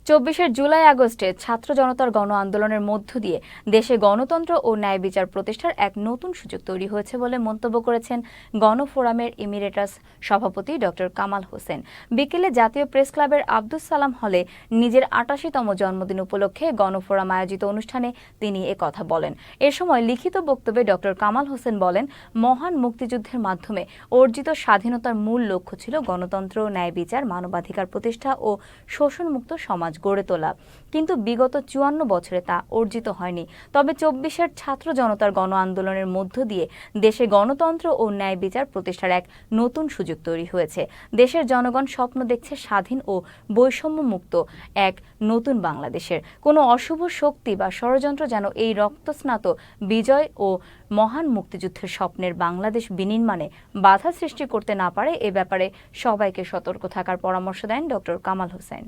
২৪ জুলাই আগস্টে ছাত্র জনতার গণ আন্দোলনের মধ্য দিয়ে দেশে গণতন্ত্র ও ন্যায় বিচার প্রতিষ্ঠার এক নতুন সুযোগ তৈরি হয়েছে বলে মন্তব্য করেছেন গণফোরামের ইমিরেটাস সভাপতি ডক্টর কামাল হোসেন। বিকেলে জাতীয় প্রেস ক্লাবের আব্দুস সালাম হলে নিজের ৮৮তম জন্মদিন উপলক্ষে গণফোরাম আয়োজিত অনুষ্ঠানে তিনি একথা বলেন। এ সময় লিখিত বক্তব্যে ডক্টর কামাল হোসেন বলেন, মহান মুক্তিযুদ্ধের মাধ্যমে অর্জিত স্বাধীনতার মূল লক্ষ্য ছিল গণতন্ত্র, ন্যায় বিচার, মানবাধিকার প্রতিষ্ঠা ও শোষণমুক্ত সমাজ গড়ে তোলা। কিন্তু বিগত ৫৪ বছরে তা অর্জিত হয়নি। তবে ২৪-এর ছাত্র জনতার গণ আন্দোলনের মধ্য দিয়ে দেশে গণতন্ত্র ও ন্যায় বিচার প্রতিষ্ঠার এক নতুন সুযোগ তৈরি হয়েছে। দেশের জনগণ স্বপ্ন দেখছে স্বাধীন ও বৈষম্যমুক্ত এক নতুন বাংলাদেশের। কোনো অশুভ শক্তি বা ষড়যন্ত্র যেন এই রক্তস্নাত বিজয় ও মহান মুক্তিযুদ্ধের স্বপ্নের বাংলাদেশ বিনির্মাণে বাধা সৃষ্টি করতে না পারে, এ ব্যাপারে সবাইকে সতর্ক থাকার পরামর্শ দেন ডক্টর কামাল হোসেন।